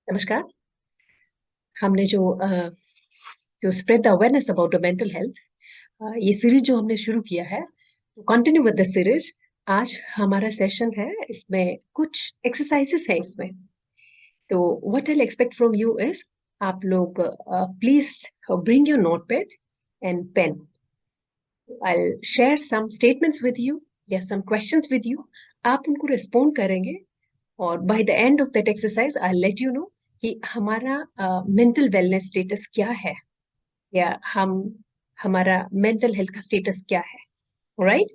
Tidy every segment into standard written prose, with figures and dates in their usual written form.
नमस्कार। हमने जो spread the awareness about the mental health, ये सीरीज जो हमने शुरू किया है, तो कंटिन्यू विद द सीरीज। आज हमारा सेशन है, इसमें कुछ एक्सरसाइजेस है इसमें। तो what I expect from you is, आप लोग please bring your notepad and pen. I share some statements with you या सम क्वेश्चंस विद यू। आप उनको रिस्पोंड करेंगे और by the end of that exercise I let you know कि हमारा mental wellness status क्या है, या हमारा मेंटल हेल्थ का स्टेटस क्या है। राइट?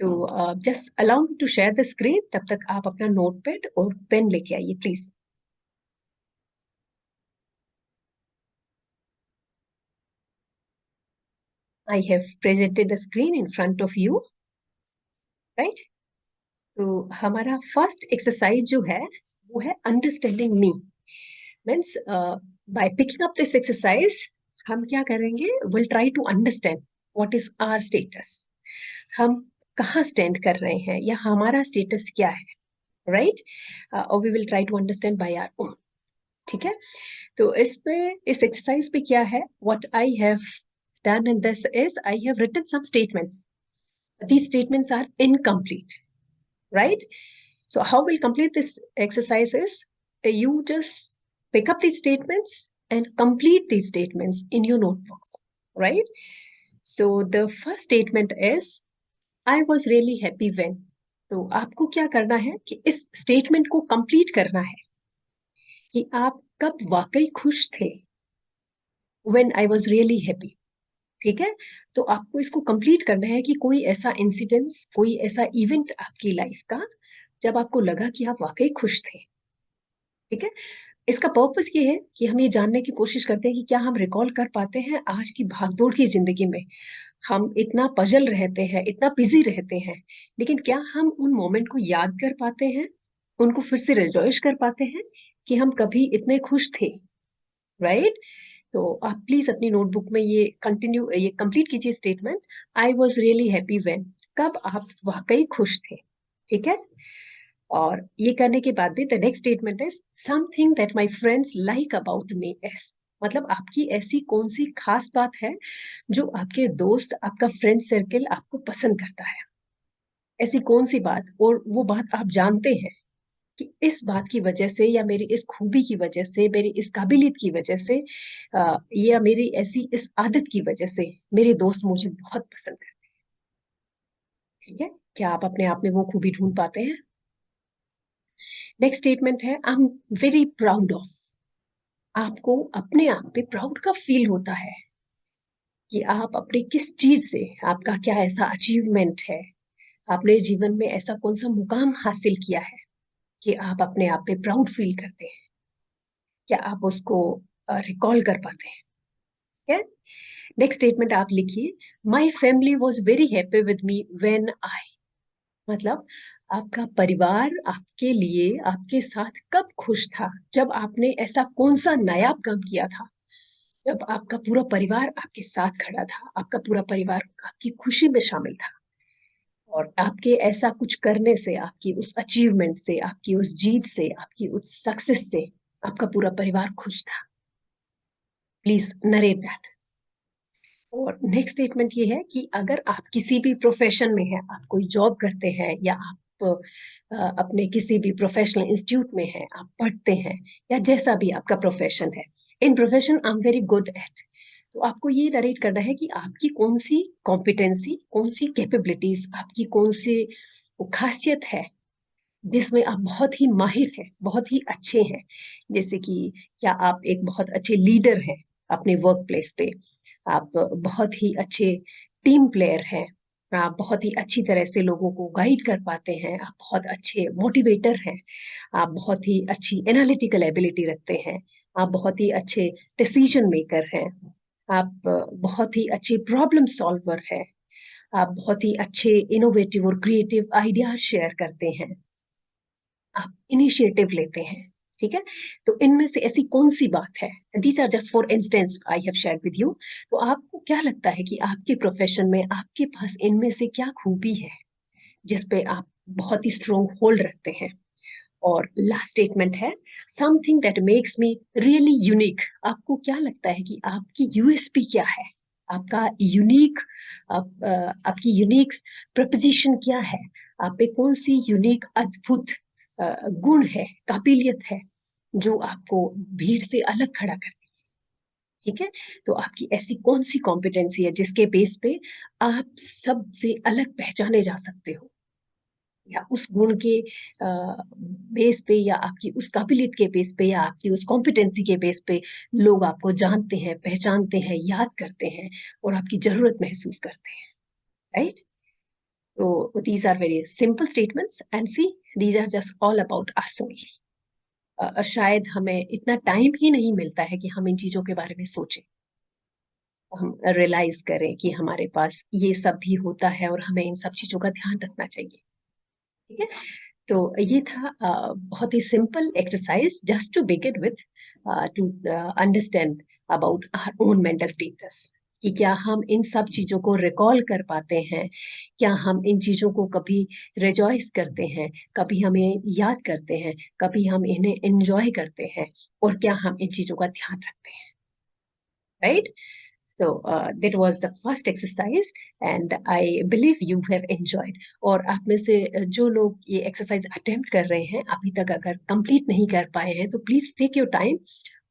तो just allow me to share the screen. तब तक आप अपना नोटपैड और पेन लेके आइए please. I have presented the screen in front of you. Right? तो हमारा फर्स्ट एक्सरसाइज जो है वो है understanding me. Means by picking up this exercise हम क्या करेंगे, will try to understand what is our status. हम कहाँ स्टैंड कर रहे हैं या हमारा स्टेटस क्या है। राइट? और we will try to understand by our own. ठीक है? तो इस एक्सरसाइज पे क्या है, what I have done in this is I have written some statements. These statements are incomplete. Right? So how we'll complete this exercise is, you just pick up these statements and complete these statements in your notebooks. Right? So the first statement is, I was really happy when. तो आपको क्या करना है कि इस statement को complete करना है कि आप कब वाकई खुश थे। When I was really happy. ठीक है? तो आपको इसको कंप्लीट करना है कि कोई ऐसा इंसिडेंस, कोई ऐसा इवेंट आपकी लाइफ का जब आपको लगा कि आप वाकई खुश थे। ठीक है? इसका पर्पस ये है कि हम ये जानने की कोशिश करते हैं कि क्या हम रिकॉल कर पाते हैं आज की भागदौड़ की जिंदगी में। हम इतना पजल रहते हैं, इतना बिजी रहते हैं, लेकिन क्या हम उन मोमेंट को याद कर पाते हैं, उनको फिर से रिजॉइश कर पाते हैं कि हम कभी इतने खुश थे। राइट? तो आप प्लीज अपनी नोटबुक में ये कंप्लीट कीजिए statement, I was really happy when. कब आप वाकई खुश थे। ठीक है? और ये करने के बाद भी the next statement is, something that my friends like about me is. मतलब आपकी ऐसी कौन सी खास बात है जो आपके दोस्त, आपका फ्रेंड सर्कल आपको पसंद करता है। ऐसी कौन सी बात, और वो बात आप जानते हैं कि इस बात की वजह से या मेरी इस खूबी की वजह से, मेरी इस काबिलियत की वजह से, या मेरी ऐसी इस आदत की वजह से मेरे दोस्त मुझे बहुत पसंद करते हैं। ठीक है? क्या आप अपने आप में वो खूबी ढूंढ पाते हैं? नेक्स्ट स्टेटमेंट है, I am very proud of. आपको अपने आप पे प्राउड का फील होता है कि आप अपने किस चीज से, आपका क्या ऐसा अचीवमेंट है, आपने जीवन में ऐसा कौन सा मुकाम हासिल किया है कि आप अपने आप पे प्राउड फील करते हैं। क्या आप उसको रिकॉल कर पाते हैं? क्या? नेक्स्ट स्टेटमेंट आप लिखिए, my family was very happy with me when I. मतलब आपका परिवार आपके लिए, आपके साथ कब खुश था, जब आपने ऐसा कौन सा नायाब काम किया था, जब आपका पूरा परिवार आपके साथ खड़ा था, आपका पूरा परिवार आपकी खुशी में शामिल था, और आपके ऐसा कुछ करने से, आपकी उस अचीवमेंट से, आपकी उस जीत से, आपकी उस सक्सेस से आपका पूरा परिवार खुश था। Please narrate that. और नेक्स्ट स्टेटमेंट ये है कि अगर आप किसी भी प्रोफेशन में हैं, आप कोई जॉब करते हैं, या आप अपने किसी भी प्रोफेशनल इंस्टीट्यूट में हैं, आप पढ़ते हैं, या जैसा भी आपका प्रोफेशन है, इन profession I am very good at. तो आपको ये नरेट करना है कि आपकी कौन सी कॉम्पिटेंसी, कौन सी कैपेबिलिटीज, आपकी कौन सी खासियत है जिसमें आप बहुत ही माहिर हैं, बहुत ही अच्छे हैं। जैसे कि क्या आप एक बहुत अच्छे लीडर हैं अपने वर्क प्लेस पे, आप बहुत ही अच्छे टीम प्लेयर हैं, आप बहुत ही अच्छी तरह से लोगों को गाइड कर पाते हैं, आप बहुत अच्छे मोटिवेटर हैं, आप बहुत ही अच्छी एनालिटिकल एबिलिटी रखते हैं, आप बहुत ही अच्छे डिसीजन मेकर हैं, आप बहुत ही अच्छे प्रॉब्लम सॉल्वर हैं, आप बहुत ही अच्छे इनोवेटिव और क्रिएटिव आइडियाज शेयर करते हैं, आप इनिशिएटिव लेते हैं। ठीक है? तो इनमें से ऐसी कौन सी बात है, these are just for instance I have share with you. तो आपको क्या लगता है कि आपके प्रोफेशन में आपके पास इनमें से क्या खूबी है जिस पे आप बहुत ही स्ट्रॉन्ग होल्ड रखते हैं, और लास्ट स्टेटमेंट है something that makes me really unique. आपको क्या लगता है कि आपकी यूएसपी क्या है? आपका यूनिक आपकी यूनिक प्रपोजिशन क्या है? आप पे कौन सी यूनिक अद्भुत गुण है, काबिलियत है जो आपको भीड़ से अलग खड़ा करती है? ठीक है, तो आपकी ऐसी कौन सी कॉम्पिटेंसी है जिसके बेस पे आप सबसे अलग पहचाने जा सकते हो, या उस गुण के बेस पे, या आपकी उस काबिलियत के बेस पे, या आपकी उस कॉम्पिटेंसी के बेस पे लोग आपको जानते हैं, पहचानते हैं, याद करते हैं और आपकी जरूरत महसूस करते हैं, राइट? तो these are very simple statements and see these are just all about us only. शायद हमें इतना टाइम ही नहीं मिलता है कि हम इन चीजों के बारे में सोचें, हम रियलाइज करें कि हमारे पास ये सब भी होता है और हमें इन सब चीजों का ध्यान रखना चाहिए। ठीक है, तो ये था बहुत ही simple exercise just to begin with, to understand about our own mental status, कि क्या हम इन सब चीजों को रिकॉल कर पाते हैं, क्या हम इन चीजों को कभी रिजॉइस करते हैं, कभी हमें याद करते हैं, कभी हम इन्हें एंजॉय करते हैं, और क्या हम इन चीजों का ध्यान रखते हैं, right? So that was the first exercise and I believe you have enjoyed. और आप में से जो लोग ये एक्सरसाइज अटेम्प्ट कर रहे हैं अभी तक अगर कंप्लीट नहीं कर पाए हैं तो प्लीज टेक योर टाइम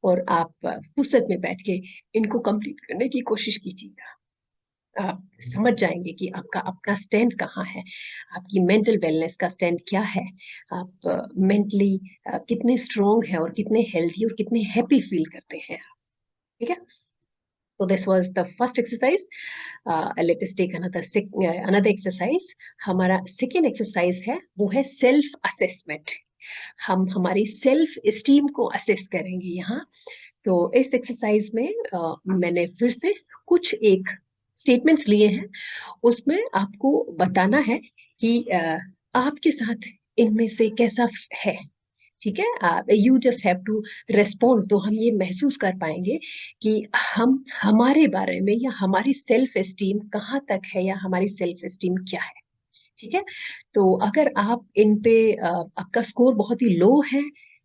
और आप फुर्सत में बैठ के इनको कंप्लीट करने की कोशिश कीजिएगा। आप समझ जाएंगे कि आपका अपना स्टैंड कहाँ है, आपकी मेंटल वेलनेस का स्टैंड क्या है, आप मेंटली कितने स्ट्रोंग है और कितने हेल्दी और कितने हैप्पी फील करते हैं। ठीक है, so this was the first exercise. Let us take another exercise. हमारा second exercise है वो है self assessment. हम हमारी सेल्फ एस्टीम को असेस करेंगे यहाँ। तो इस एक्सरसाइज में मैंने फिर से कुछ एक स्टेटमेंट्स लिए हैं, उसमें आपको बताना है कि आपके साथ इनमें से कैसा है। ठीक है, you just have to respond, तो हम ये महसूस कर पाएंगे कि हम हमारे बारे में या हमारी सेल्फ एस्टीम कहाँ तक है या हमारी सेल्फ एस्टीम क्या है। ठीक है, तो अगर आप इन पे आपका स्कोर बहुत ही लो है,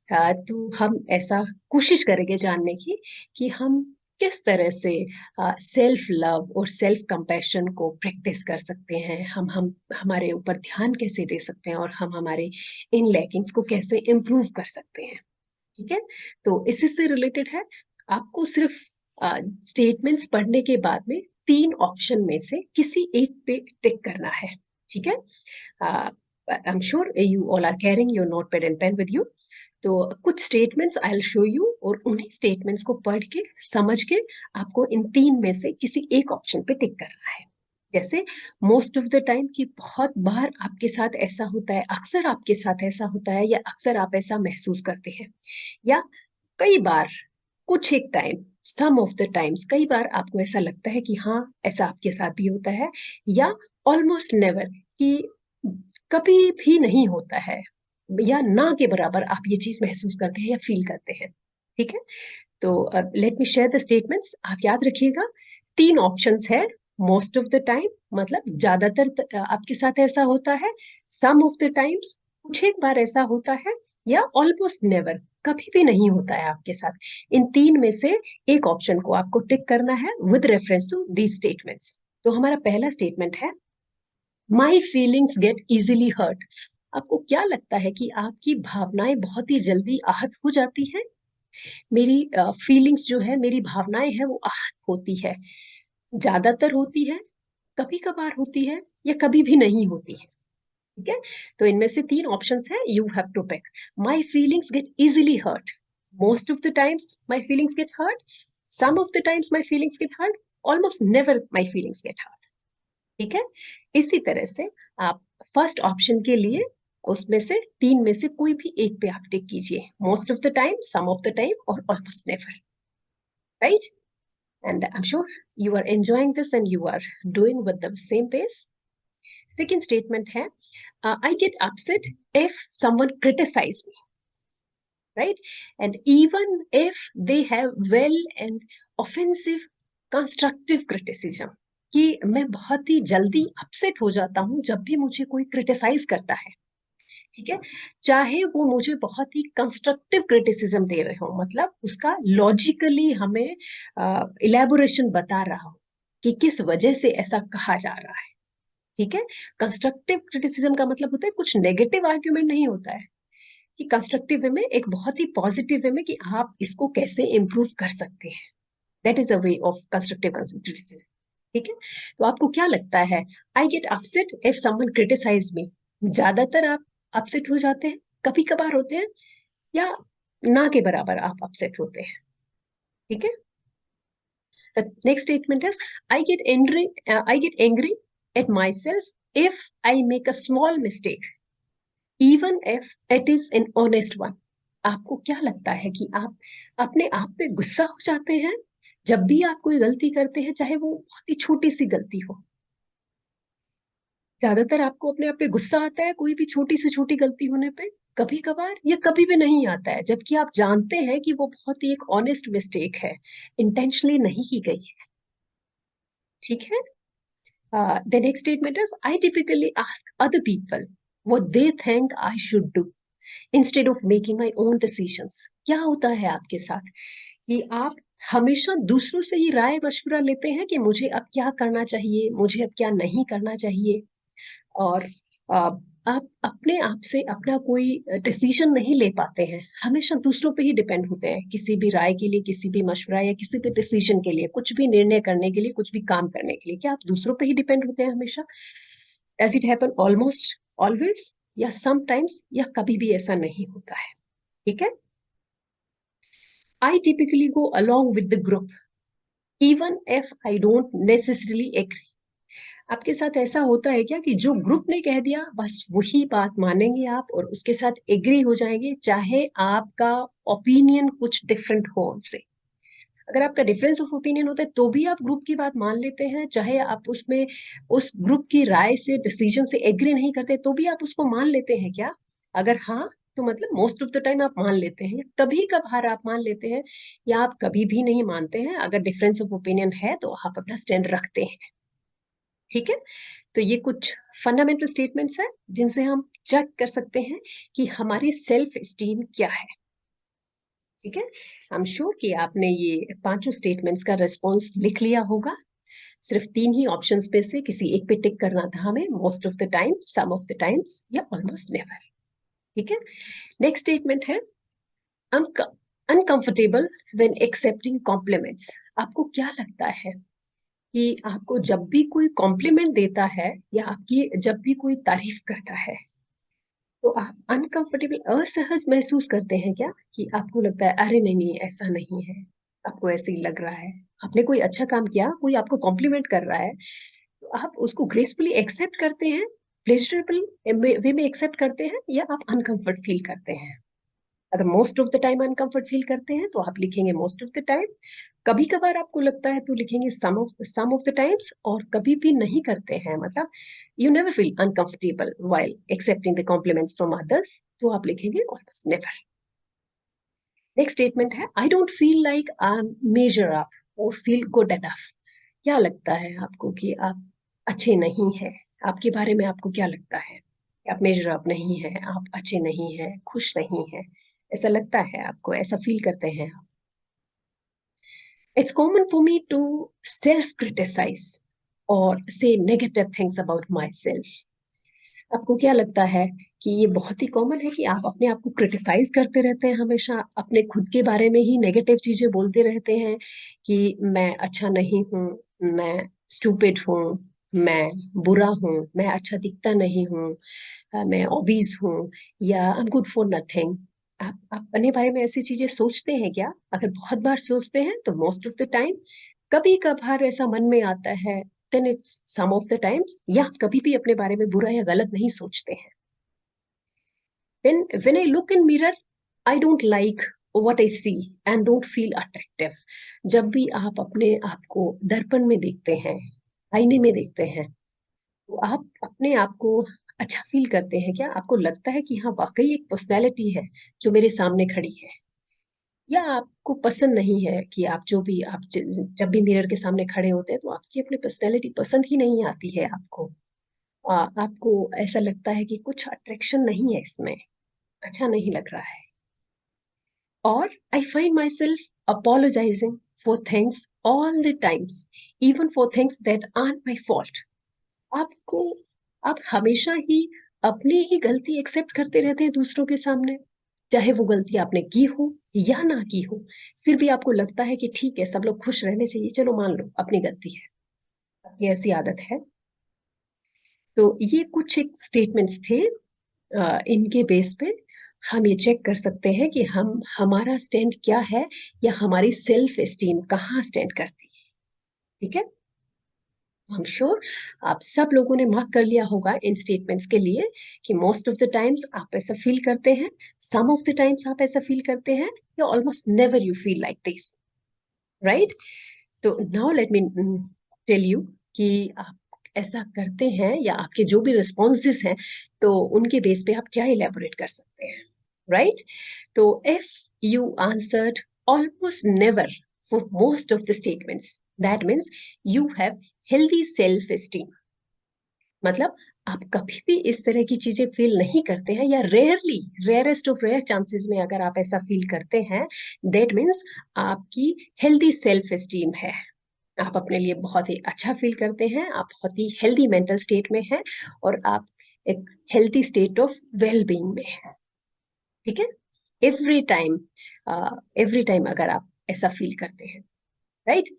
तो हम ऐसा कोशिश करेंगे जानने की कि हम किस तरह से सेल्फ लव और सेल्फ कंपैशन को प्रैक्टिस कर सकते हैं, हम हमारे ऊपर ध्यान कैसे दे सकते हैं और हम हमारे इन लैकिंग्स को कैसे इम्प्रूव कर सकते हैं। ठीक है, तो इसी से रिलेटेड है, आपको सिर्फ स्टेटमेंट्स पढ़ने के बाद में 3 ऑप्शन में से किसी एक पे टिक करना है। ठीक है, I am sure you all are carrying your note pad and pen with you. तो कुछ statements I will show you और उन्हीं स्टेटमेंट्स को पढ़ के समझ के आपको इन 3 में से किसी एक ऑप्शन पे टिक करना है। जैसे मोस्ट ऑफ द टाइम, कि बहुत बार आपके साथ ऐसा होता है, अक्सर आपके साथ ऐसा होता है, या अक्सर आप ऐसा महसूस करते हैं, या कई बार, कुछ एक time, some of the times, कई बार आपको ऐसा लगता है कि हाँ ऐसा आपके साथ भी होता है, या ऑलमोस्ट नेवर, कि कभी भी नहीं होता है, या ना के बराबर आप ये चीज महसूस करते हैं या फील करते हैं। ठीक है, तो let me share the statements, आप याद रखिएगा। 3 ऑप्शंस है, मोस्ट ऑफ द टाइम मतलब ज्यादातर आपके साथ ऐसा होता है, सम ऑफ द टाइम्स कुछ एक बार ऐसा होता है, या ऑलमोस्ट नेवर कभी भी नहीं होता है आपके साथ। इन 3 में से एक ऑप्शन को आपको टिक करना है with reference to these statements. तो हमारा पहला स्टेटमेंट है, my feelings get easily hurt. आपको क्या लगता है कि आपकी भावनाएं बहुत ही जल्दी आहत हो जाती हैं? मेरी फीलिंग्स जो है, मेरी भावनाएं हैं, वो आहत होती है, ज्यादातर होती है, कभी कभार होती है, या कभी भी नहीं होती है। ठीक है, तो इनमें से 3 ऑप्शंस है, you have to pick. My feelings get easily hurt, most of the times my feelings get hurt, some of the times my feelings get hurt, almost never my feelings get hurt. ठीक है, इसी तरह से आप first option के लिए उसमें से 3 में से कोई भी एक पे आप टिक कीजिए, most of the time, some of the time और almost never, right? And I'm sure you are enjoying this and you are doing with the same pace. Second statement है, I get upset if someone criticize me, right? And even if they have well and offensive constructive criticism, कि मैं बहुत ही जल्दी upset हो जाता हूं जब भी मुझे कोई क्रिटिसाइज करता है, ठीक है, चाहे वो मुझे बहुत ही कंस्ट्रक्टिव क्रिटिसिज्म दे रहे हो, मतलब उसका लॉजिकली हमें इलेबोरेशन बता रहा हो कि किस वजह से ऐसा कहा जा रहा है। ठीक है, कंस्ट्रक्टिव क्रिटिसिज्म का मतलब होता है कुछ नेगेटिव आर्ग्यूमेंट नहीं होता है, कि कंस्ट्रक्टिव वे में एक बहुत ही पॉजिटिव वे में कि आप इसको कैसे इम्प्रूव कर सकते हैं, that is a way of constructive criticism. ठीक है, तो आपको क्या लगता है, I get upset if someone criticise me, ज्यादातर आप अपसेट हो जाते हैं, कभी कभार होते हैं, या ना के बराबर आप अपसेट होते हैं? ठीक है, the next statement is I get angry at myself if I make a small mistake even if it is an honest one। आपको क्या लगता है कि आप अपने आप पे गुस्सा हो जाते हैं जब भी आप कोई गलती करते हैं, चाहे वो बहुत ही छोटी सी गलती हो? ज्यादातर आपको अपने आप पे गुस्सा आता है कोई भी छोटी से छोटी गलती होने पे, कभी कभार, या कभी भी नहीं आता है, जबकि आप जानते हैं कि वो बहुत ही एक ऑनेस्ट मिस्टेक है, इंटेंशनली नहीं की गई है। ठीक है, the next statement is I typically ask other people what they think I should do instead of making my own decisions. क्या होता है आपके साथ कि आप हमेशा दूसरों से ही राय मशवरा लेते हैं कि मुझे अब क्या करना चाहिए, मुझे अब क्या नहीं करना चाहिए, और आप अपने आप से अपना कोई डिसीजन नहीं ले पाते हैं, हमेशा दूसरों पे ही डिपेंड होते हैं किसी भी राय के लिए, किसी भी मशवरा या किसी भी डिसीजन के लिए, कुछ भी निर्णय करने के लिए, कुछ भी काम करने के लिए, क्या आप दूसरों पे ही डिपेंड होते हैं हमेशा? Does it happen almost always, या समटाइम्स, या कभी भी ऐसा नहीं होता है? ठीक है, I typically go along with the group even if I don't necessarily agree. आपके साथ ऐसा होता है क्या कि जो ग्रुप ने कह दिया बस वही बात मानेंगे आप और उसके साथ एग्री हो जाएंगे, चाहे आपका ओपिनियन कुछ डिफरेंट हो उनसे? अगर आपका डिफरेंस ऑफ ओपिनियन होता है तो भी आप ग्रुप की बात मान लेते हैं, चाहे आप उसमें उस ग्रुप की राय से, डिसीजन से एग्री नहीं करते तो भी आप उसको मान लेते हैं क्या? अगर हाँ, तो मतलब मोस्ट ऑफ द टाइम आप मान लेते हैं, कभी कभार आप मान लेते हैं, या आप कभी भी नहीं मानते हैं? अगर डिफरेंस ऑफ ओपिनियन है तो आप अपना स्टैंड रखते हैं। ठीक है, तो ये कुछ फंडामेंटल स्टेटमेंट्स हैं जिनसे हम चेक कर सकते हैं कि हमारी सेल्फ स्टीम क्या है। ठीक है, आई एम श्योर कि आपने ये पांचों स्टेटमेंट्स का रिस्पॉन्स लिख लिया होगा। सिर्फ तीन ही ऑप्शंस पे से किसी एक पे टिक करना था हमें, most of the time, some of the times, या ऑलमोस्ट नेवर। ठीक है, नेक्स्ट स्टेटमेंट है अनकंफर्टेबल व्हेन एक्सेप्टिंग कॉम्प्लीमेंट्स। आपको क्या लगता है कि आपको जब भी कोई कॉम्प्लीमेंट देता है या आपकी जब भी कोई तारीफ करता है तो आप अनकंफर्टेबल, असहज महसूस करते हैं क्या? कि आपको लगता है अरे नहीं नहीं ऐसा नहीं है, आपको ऐसे ही लग रहा है, आपने कोई अच्छा काम किया, कोई आपको कॉम्प्लीमेंट कर रहा है, तो आप उसको ग्रेसफुली एक्सेप्ट करते हैं, प्लेजरेबल वे में एक्सेप्ट करते हैं, या आप अनकंफर्ट फील करते हैं? अगर most of the time uncomfort feel करते हैं तो आप लिखेंगे मोस्ट ऑफ द टाइम, कभी कभार आपको लगता है तो लिखेंगे सम ऑफ द टाइम्स, और कभी भी नहीं करते हैं मतलब you never feel uncomfortable while accepting the compliments from others, तो आप लिखेंगे ऑलमोस्ट नेवर। नेक्स्ट स्टेटमेंट है I don't feel like I measure up और फील गुड एनफ। क्या लगता है आपको कि आप अच्छे नहीं हैं? आपके बारे में आपको क्या लगता है कि आप मेजर अप नहीं है, आप अच्छे नहीं हैं, खुश नहीं हैं? ऐसा लगता है आपको, ऐसा फील करते हैं आप? It's common for me to self criticize और say negative things about myself. आपको क्या लगता है कि ये बहुत ही कॉमन है कि आप अपने आप को क्रिटिसाइज करते रहते हैं, हमेशा अपने खुद के बारे में ही नेगेटिव चीजें बोलते रहते हैं कि मैं अच्छा नहीं हूँ, मैं स्टूपिड हूँ, मैं बुरा हूँ, मैं अच्छा दिखता नहीं हूँ, मैं ओबीज हूँ, या I am good for nothing? आप अपने बारे में ऐसी चीजें सोचते हैं क्या? अगर बहुत बार सोचते हैं तो मोस्ट ऑफ द टाइम, कभी कभार ऐसा मन में आता है then it's some of the times, या कभी भी अपने बारे में बुरा या गलत नहीं सोचते हैं? Then when I look in mirror I don't like what I see and don't feel attractive. जब भी आप अपने आप को दर्पण में देखते हैं, आईने में देखते हैं, तो आप अपने आप को अच्छा फील करते हैं क्या? आपको लगता है कि हाँ वाकई एक पर्सनैलिटी है जो मेरे सामने खड़ी है, या आपको पसंद नहीं है कि आप जो भी आप जब भी मिरर के सामने खड़े होते हैं तो आपकी अपनी पर्सनैलिटी पसंद ही नहीं आती है आपको? आपको ऐसा लगता है कि कुछ अट्रैक्शन नहीं है इसमें, अच्छा नहीं लग रहा है, और I find my self apologizing for things all the times, even for things that aren't my fault. आपको आप हमेशा ही अपनी ही गलती एक्सेप्ट करते रहते हैं दूसरों के सामने, चाहे वो गलती आपने की हो या ना की हो, फिर भी आपको लगता है कि ठीक है, सब लोग खुश रहने चाहिए, चलो मान लो अपनी गलती है। आपकी ऐसी आदत है। तो ये कुछ एक स्टेटमेंट्स थे, इनके बेस पे हम ये चेक कर सकते हैं कि हम हमारा स्टैंड क्या है, या हमारी सेल्फ एस्टीम कहाँ स्टैंड करती है। ठीक है, आई एम श्योर आप सब लोगों ने मार्क कर लिया होगा इन स्टेटमेंट्स के लिए कि मोस्ट ऑफ द टाइम्स आप ऐसा फील करते हैं, सम ऑफ द टाइम्स आप ऐसा फील करते हैं, या almost never you feel like this, right? तो now let me tell you कि आप ऐसा करते हैं या आपके जो भी रिस्पॉन्सेस हैं, तो उनके बेस पे आप क्या इलेबोरेट कर सकते हैं, राइट? तो if you answered almost never for most of the statements, that means you have healthy self esteem. मतलब आप कभी भी इस तरह की चीजें फील नहीं करते हैं, या rarely, rarest of rare chances में अगर आप ऐसा फील करते हैं, दैट मीन्स आपकी हेल्दी सेल्फ एस्टीम है। आप अपने लिए बहुत ही अच्छा फील करते हैं, आप बहुत ही हेल्दी मेंटल स्टेट में हैं, और आप एक healthy state of well being में हैं। ठीक है, एवरी टाइम, एवरी टाइम अगर आप ऐसा फील करते हैं, right?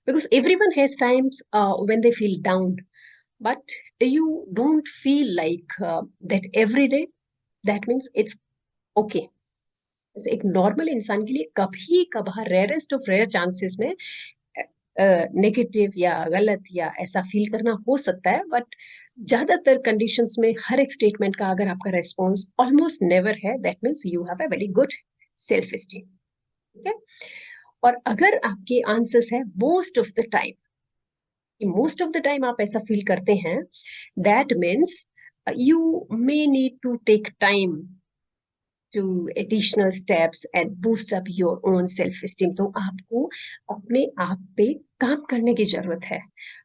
Because everyone has times when they feel down, but you don't feel like that every day, that means it's okay. जैसे एक नॉर्मल इंसान के लिए कभी कभार, रेयरेस्ट ऑफ रेयर चांसेस में नेगेटिव या गलत या ऐसा फील करना हो सकता है, बट ज्यादातर कंडीशंस में हर एक स्टेटमेंट का अगर आपका रेस्पॉन्स ऑलमोस्ट नेवर है, that means you have a very good self esteem. ठीक है, और अगर आपके आंसर्स है most of the time, most of the time आप ऐसा फील करते हैं, that means you may need to take time to additional steps and boost up your own self esteem. तो आपको अपने आप पे काम करने की जरूरत है,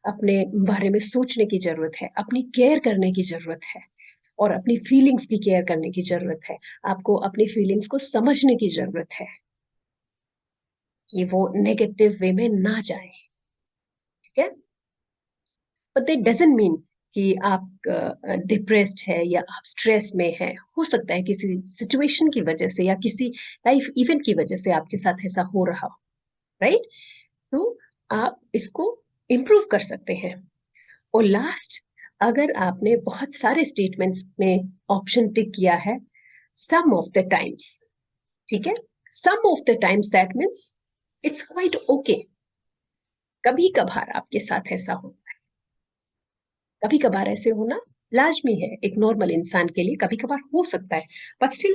अपने बारे में सोचने की जरूरत है, अपनी केयर करने की जरूरत है, और अपनी फीलिंग्स की केयर करने की जरूरत है। आपको अपनी फीलिंग्स को समझने की जरूरत है कि वो नेगेटिव वे में ना जाए। ठीक है, बट दैट डजंट मीन कि आप डिप्रेस्ड है या आप स्ट्रेस में है। हो सकता है किसी सिचुएशन की वजह से या किसी लाइफ इवेंट की वजह से आपके साथ ऐसा हो रहा हो, राइट? तो आप इसको इम्प्रूव कर सकते हैं। और लास्ट, अगर आपने बहुत सारे स्टेटमेंट्स में ऑप्शन टिक किया है सम ऑफ द टाइम्स, ठीक है, some of the times, that means it's quite okay. कभी कभार आपके साथ ऐसा हो, कभी कभार ऐसे होना लाजमी है एक नॉर्मल इंसान के लिए, कभी कभार हो सकता है, but still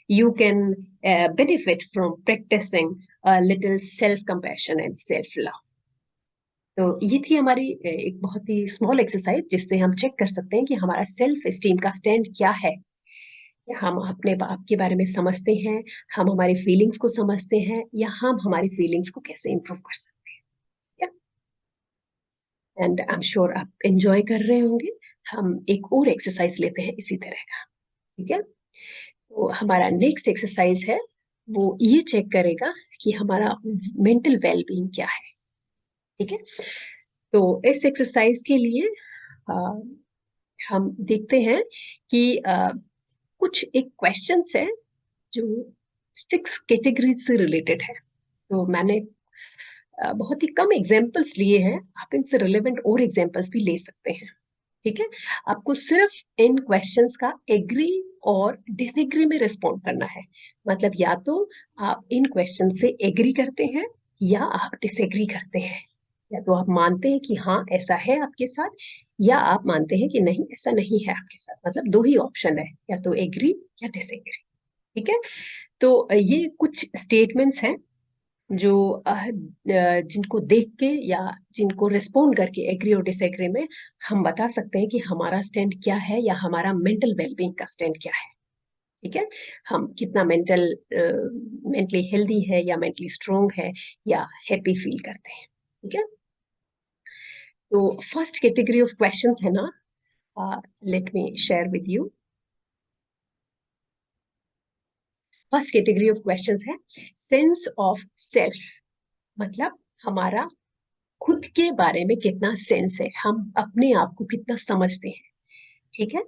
you can benefit from practicing little self compassion and self love. तो ये थी हमारी एक बहुत ही स्मॉल एक्सरसाइज, जिससे हम चेक कर सकते हैं कि हमारा सेल्फ एस्टीम का स्टैंड क्या है। हम अपने आप के बारे में समझते हैं, हम हमारी फीलिंग्स को समझते हैं, या हम हमारी फीलिंग्स को कैसे इंप्रूव कर सकते हैं। एंड आई एम श्योर आप एंजॉय कर रहे होंगे। हम एक और एक्सरसाइज लेते हैं इसी तरह का। ठीक है, तो हमारा नेक्स्ट एक्सरसाइज है, वो ये चेक करेगा कि हमारा मेंटल वेलबींग क्या है। ठीक है, तो इस एक्सरसाइज के लिए आ, हम देखते हैं कि कुछ एक क्वेश्चंस है जो 6 कैटेगरीज से रिलेटेड है। तो मैंने बहुत ही कम एग्जाम्पल्स लिए हैं, आप इनसे रिलेवेंट और एग्जाम्पल्स भी ले सकते हैं। ठीक है, आपको सिर्फ इन क्वेश्चंस का एग्री और डिसएग्री में रिस्पॉन्ड करना है। मतलब या तो आप इन क्वेश्चन से एग्री करते हैं, या आप डिसएग्री करते हैं। या तो आप मानते हैं कि हाँ ऐसा है आपके साथ, या आप मानते हैं कि नहीं ऐसा नहीं है आपके साथ। मतलब दो ही ऑप्शन है, या तो एग्री या डिसएग्री। ठीक है, तो ये कुछ स्टेटमेंट्स हैं जो जिनको देख के या जिनको रिस्पोंड करके एग्री और डिसएग्री में हम बता सकते हैं कि हमारा स्टैंड क्या है, या हमारा मेंटल वेलबींग का स्टैंड क्या है। ठीक है, हम कितना मेंटली हेल्दी है, या मेंटली स्ट्रोंग है, या हैप्पी फील करते हैं। ठीक है, तो फर्स्ट कैटेगरी ऑफ क्वेश्चंस है ना, Let me share with you. First category of questions है सेंस ऑफ सेल्फ, मतलब हमारा खुद के बारे में कितना सेंस है, हम अपने आप को कितना समझते हैं। ठीक है,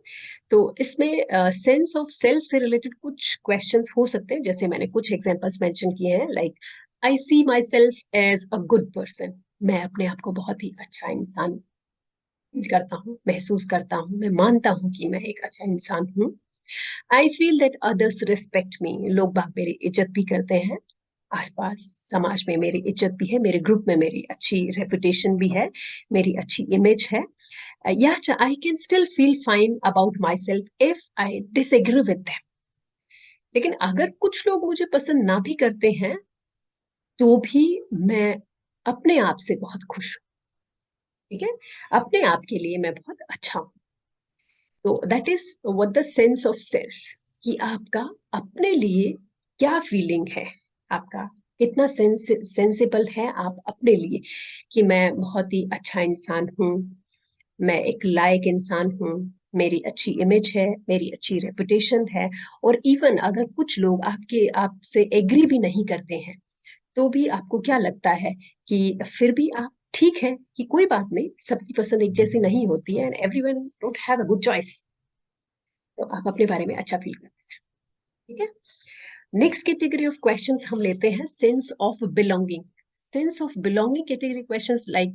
तो इसमें सेंस ऑफ सेल्फ से रिलेटेड कुछ क्वेश्चंस हो सकते हैं, जैसे मैंने कुछ एग्जांपल्स मेंशन किए हैं, like I see myself as a good person, मैं अपने आप को बहुत ही अच्छा इंसान फील करता हूँ, महसूस करता हूँ, मैं मानता हूँ कि मैं एक अच्छा इंसान हूँ। I feel that others respect मी, लोग बाग मेरी इज्जत भी करते हैं, आसपास समाज में मेरी इज्जत भी है, मेरे ग्रुप में मेरी अच्छी रेपुटेशन भी है, मेरी अच्छी इमेज है। Yet I can still feel fine about myself if I disagree with them. लेकिन अगर कुछ लोग मुझे पसंद ना भी करते हैं तो भी मैं अपने आप से बहुत खुश हूँ। ठीक है, अपने आप के लिए मैं बहुत अच्छा हूँ। तो that is what the sense of self, कि आपका अपने लिए क्या फीलिंग है, आपका कितना सेंसिबल है आप अपने लिए, कि मैं बहुत ही अच्छा इंसान हूँ, मैं एक लायक इंसान हूँ, मेरी अच्छी इमेज है, मेरी अच्छी रेपुटेशन है। और इवन अगर कुछ लोग आपसे एग्री भी नहीं करते हैं तो भी आपको क्या लगता है कि फिर भी आप ठीक है, कि कोई बात नहीं, सबकी पसंद एक जैसी नहीं होती है, and everyone don't have a good choice, तो आप अपने बारे में अच्छा फील करते हैं। ठीक है, नेक्स्ट कैटेगरी ऑफ क्वेश्चंस हम लेते हैं sense of belonging. Sense of belonging category questions like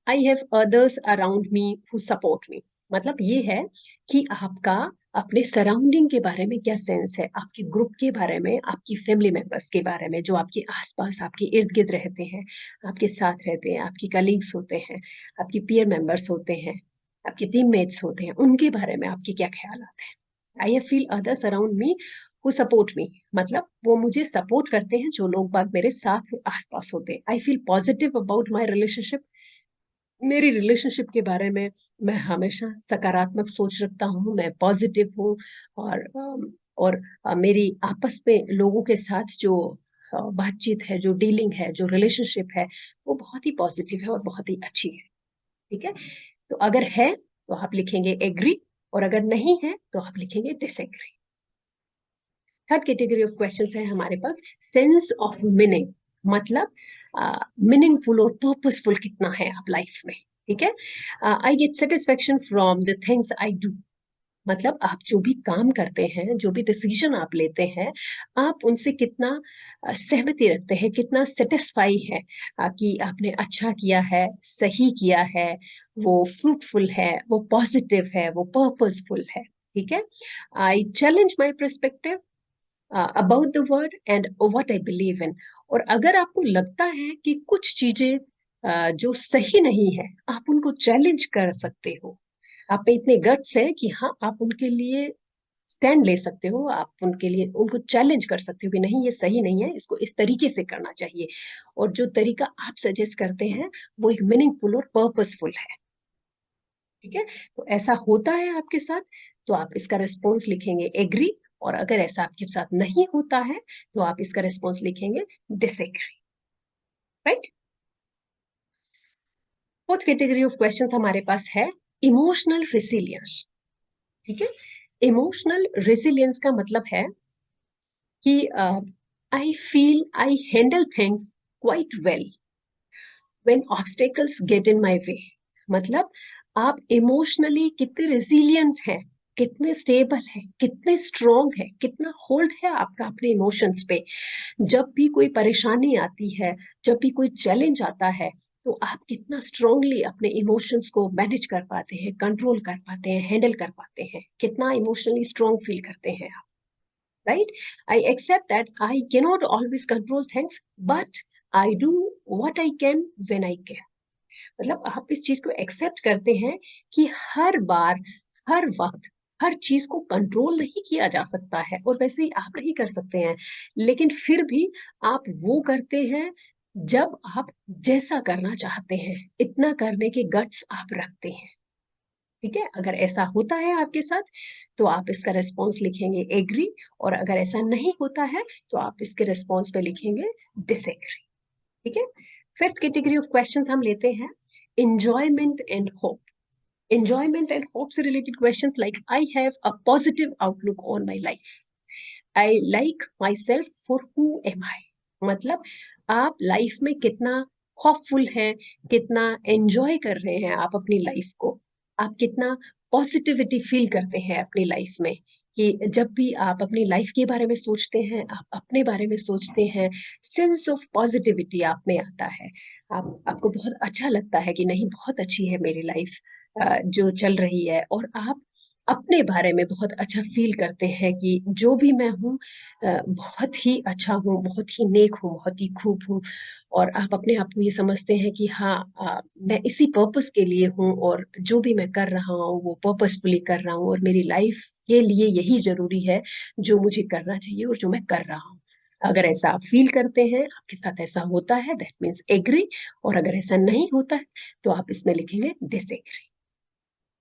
I have others around me who support me, मतलब ये है कि आपका अपने सराउंडिंग के बारे में क्या सेंस है, आपके ग्रुप के बारे में, आपकी फैमिली मेंबर्स के बारे में, जो आपके आसपास आपके इर्द गिर्द रहते हैं, आपके साथ रहते हैं, आपके कलीग्स होते हैं, आपके पीयर मेंबर्स होते हैं, आपके टीममेट्स होते हैं, उनके बारे में आपके क्या ख्याल आते हैं। I feel others around me who support me, मतलब वो मुझे सपोर्ट करते हैं, जो लोग बाग मेरे साथ आसपास होते हैं। I feel positive about my relationship, मेरी रिलेशनशिप के बारे में मैं हमेशा सकारात्मक सोच रखता हूँ, मैं पॉजिटिव हूँ। और मेरी आपस में लोगों के साथ जो बातचीत है, जो डीलिंग है, जो रिलेशनशिप है, वो बहुत ही पॉजिटिव है और बहुत ही अच्छी है। ठीक है, तो अगर है तो आप लिखेंगे एग्री, और अगर नहीं है तो आप लिखेंगे disagree. Third category of questions है हमारे पास सेंस ऑफ मीनिंग, मतलब मीनिंगफुल और पर्पसफुल कितना है आप लाइफ में। ठीक है, I gate satisfaction from the things I do, मतलब आप जो भी काम करते हैं, जो भी डिसीजन आप लेते हैं, आप उनसे कितना सहमति रखते हैं, कितना सेटिस्फाई है कि आपने अच्छा किया है, सही किया है, वो फ्रूटफुल है, वो पॉजिटिव है, वो पर्पसफुल है। ठीक है, I challenge my perspective about the word and what I believe in, और अगर आपको लगता है कि कुछ चीजें जो सही नहीं है, आप उनको चैलेंज कर सकते हो, आप में इतने गट्स है कि हाँ आप उनके लिए स्टैंड ले सकते हो, आप उनके लिए उनको चैलेंज कर सकते हो कि नहीं ये सही नहीं है, इसको इस तरीके से करना चाहिए, और जो तरीका आप सजेस्ट करते हैं वो एक मीनिंगफुल और पर्पसफुल है। ठीक है, तो ऐसा होता है आपके साथ तो आप इसका रिस्पॉन्स लिखेंगे एग्री, और अगर ऐसा आपके साथ नहीं होता है तो आप इसका रिस्पॉन्स लिखेंगे disagree. Right, fourth category of questions हमारे पास है इमोशनल रेसिलियंस। ठीक है, इमोशनल रेसिलियंस का मतलब है कि I feel I handle things quite well when obstacles get in my way, मतलब आप इमोशनली कितने रेसिलियंट हैं, कितने स्टेबल है, कितने स्ट्रोंग है, कितना होल्ड है आपका अपने इमोशंस पे। जब भी कोई परेशानी आती है, जब भी कोई चैलेंज आता है, तो आप कितना स्ट्रांगली अपने इमोशंस को मैनेज कर पाते हैं, कंट्रोल कर पाते हैं, हैंडल कर पाते हैं, कितना इमोशनली स्ट्रांग फील करते हैं आप। Right, I accept that I cannot always control things but I do what I can when I can, मतलब आप इस चीज को एक्सेप्ट करते हैं कि हर बार, हर वक्त, हर चीज को कंट्रोल नहीं किया जा सकता है, और वैसे ही आप नहीं कर सकते हैं, लेकिन फिर भी आप वो करते हैं जब आप जैसा करना चाहते हैं, इतना करने के गट्स आप रखते हैं। ठीक है, अगर ऐसा होता है आपके साथ तो आप इसका रिस्पॉन्स लिखेंगे एग्री, और अगर ऐसा नहीं होता है तो आप इसके रिस्पॉन्स पे लिखेंगे डिसएग्री। ठीक है, फिफ्थ कैटेगरी ऑफ क्वेश्चंस हम लेते हैं enjoyment and hope, enjoyment and hopes related questions like I have a positive outlook on my life. I like myself for who am I. मतलब आप लाइफ में कितना होपफुल है, कितना एंजॉय कर रहे हैं आप अपनी लाइफ को, आप कितना पॉजिटिविटी फील करते हैं अपनी लाइफ में, कि जब भी आप अपनी लाइफ के बारे में सोचते हैं, आप अपने बारे में सोचते हैं, सेंस ऑफ पॉजिटिविटी आप में आता है, आपको बहुत अच्छा लगता है कि नहीं बहुत अच्छी है मेरी लाइफ जो चल रही है, और आप अपने बारे में बहुत अच्छा फील करते हैं कि जो भी मैं हूँ बहुत ही अच्छा हूँ, बहुत ही नेक हूँ, बहुत ही खूब हूँ, और आप अपने आप को ये समझते हैं कि हाँ मैं इसी पर्पस के लिए हूँ, और जो भी मैं कर रहा हूँ वो पर्पसफुली कर रहा हूँ, और मेरी लाइफ के लिए यही जरूरी है जो मुझे करना चाहिए और जो मैं कर रहा हूँ। अगर ऐसा आप फील करते हैं, आपके साथ ऐसा होता है, दैट मीन्स एग्री, और अगर ऐसा नहीं होता है तो आप इसमें लिखेंगे disagree.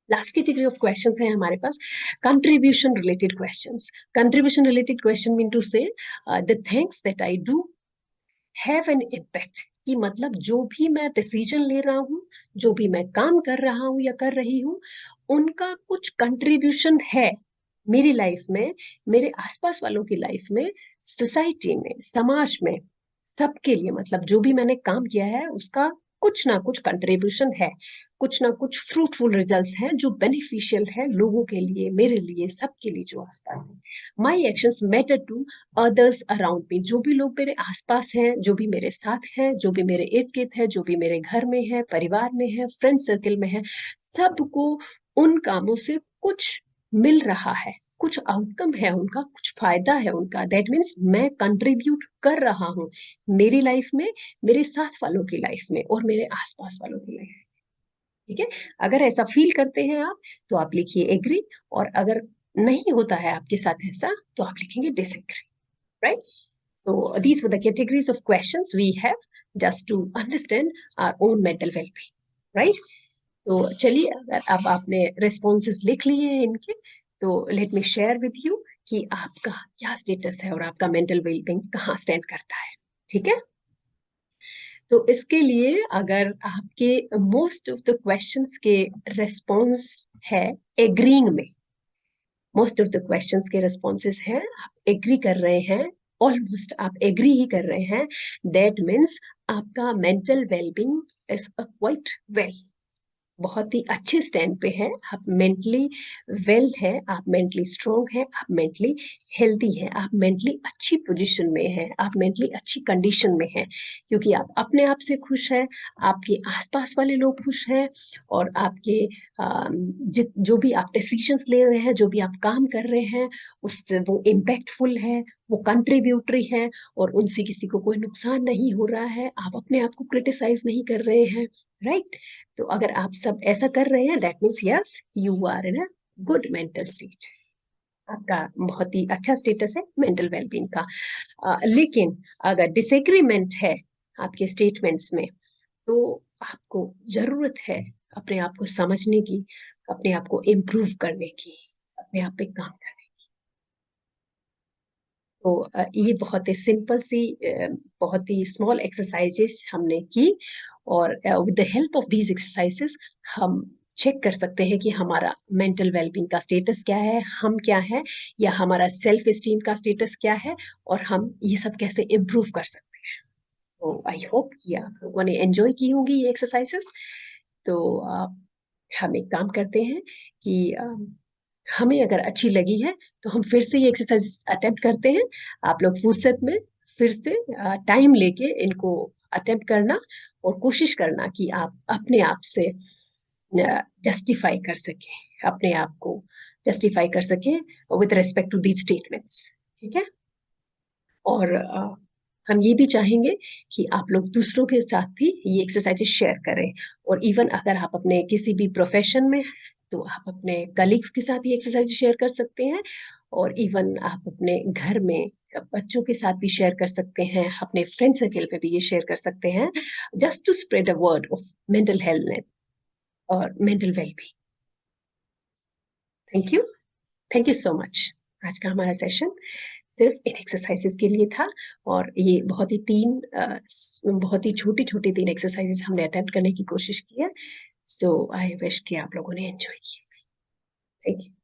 Last category of questions है हमारे पास contribution related questions. Contribution related question mean to say the things that I do have an impact, कि मतलब जो भी मैं डिसीजन ले रहा हूँ, जो भी मैं काम कर रहा हूँ या कर रही हूँ, उनका कुछ कंट्रीब्यूशन है मेरी लाइफ में, मेरे आसपास वालों की लाइफ में, सोसाइटी में, समाज में, सबके लिए, मतलब जो भी मैंने काम किया है उसका कुछ ना कुछ कंट्रीब्यूशन है, कुछ ना कुछ फ्रूटफुल रिजल्ट्स हैं जो बेनिफिशियल है लोगों के लिए, मेरे लिए, सबके लिए जो आसपास है। My actions matter to others around me, जो भी लोग मेरे आसपास हैं, जो भी मेरे साथ हैं, जो भी मेरे इर्द गिर्द है, जो भी मेरे घर में है, परिवार में है, फ्रेंड सर्कल में है, सबको उन कामों से कुछ मिल रहा है, कुछ आउटकम है उनका, कुछ फायदा है उनका, दैट मीन्स मैं कंट्रीब्यूट कर रहा हूँ मेरी लाइफ में, मेरे साथ वालों की लाइफ में, और मेरे आसपास वालों की लाइफ में। ठीक है, अगर ऐसा फील करते हैं आप तो आप लिखिए एग्री, और अगर नहीं होता है आपके साथ ऐसा तो आप लिखेंगे disagree, right? So these were the categories of questions we have just to understand our own mental well-being, right? तो चलिए, अगर अब आपने responses लिख लिए हैं इनके, तो let me share with you कि आपका क्या स्टेटस है और आपका मेंटल वेलबींग कहाँ स्टैंड करता है। ठीक है, तो इसके लिए अगर आपके मोस्ट ऑफ द क्वेश्चंस के रेस्पॉन्स है एग्रीइंग में, मोस्ट ऑफ द क्वेश्चंस के रेस्पॉन्सेस हैं आप एग्री कर रहे हैं, ऑलमोस्ट आप एग्री ही कर रहे हैं, दैट मीन्स आपका mental wellbeing is quite well, बहुत ही अच्छे स्टैंड पे है, आप मेंटली वेल है, आप मेंटली स्ट्रोंग है, आप मेंटली हेल्दी है, आप मेंटली अच्छी पोजीशन में है, आप मेंटली अच्छी कंडीशन में है, क्योंकि आप अपने आप से खुश है, आपके आसपास वाले लोग खुश हैं, और आपके जो भी आप डिसीजंस ले रहे हैं, जो भी आप काम कर रहे हैं, उससे वो इम्पैक्टफुल है, वो कंट्रीब्यूटरी है, और उनसे किसी को कोई नुकसान नहीं हो रहा है, आप अपने आप को क्रिटिसाइज नहीं कर रहे हैं, राइट? तो अगर आप सब ऐसा कर रहे हैं, that means yes you are in a good mental state, आपका बहुत ही अच्छा स्टेटस है मेंटल वेलबींग का। लेकिन अगर डिसएग्रीमेंट है आपके स्टेटमेंट्स में, तो आपको जरूरत है अपने आप को समझने की, अपने आप को इम्प्रूव करने की, अपने आप पे काम करने की। तो ये बहुत ही सिंपल सी बहुत ही स्मॉल एक्सरसाइजेस हमने की, और with the help of these exercises हम चेक कर सकते हैं कि हमारा मेंटल वेलबींग का स्टेटस क्या है, हम क्या है, या हमारा सेल्फ एस्टीम का स्टेटस क्या है, और हम ये सब कैसे इम्प्रूव कर सकते हैं। तो आई होप कि आप लोगों ने एंजॉय की होंगी ये एक्सरसाइजेस। तो हम एक काम करते हैं कि हमें अगर अच्छी लगी है तो हम फिर से ये एक्सरसाइज अटेम्प्ट करते हैं। आप लोग फुर्सत में फिर से टाइम लेके इनको अटेम्प्ट करना, और कोशिश करना कि आप अपने आप से जस्टिफाई कर सके, अपने आप को जस्टिफाई कर सके with respect to these statements. ठीक है, और हम ये भी चाहेंगे कि आप लोग दूसरों के साथ भी ये एक्सरसाइजेस शेयर करें, और इवन अगर आप अपने किसी भी प्रोफेशन में, तो आप अपने कलीग्स के साथ ये एक्सरसाइज शेयर कर सकते हैं, और इवन आप अपने घर में बच्चों के साथ भी शेयर कर सकते हैं, अपने फ्रेंड सर्कल पे भी ये शेयर कर सकते हैं, just to spread a word of mental health और mental wellbeing. Thank you, thank you so much. आज का हमारा सेशन सिर्फ इन एक्सरसाइजेस के लिए था, और ये बहुत ही छोटी छोटी 3 एक्सरसाइजेस हमने अटेम्प्ट करने की कोशिश की है। सो आई विश कि आप लोगों ने एंजॉय किया। Thank you.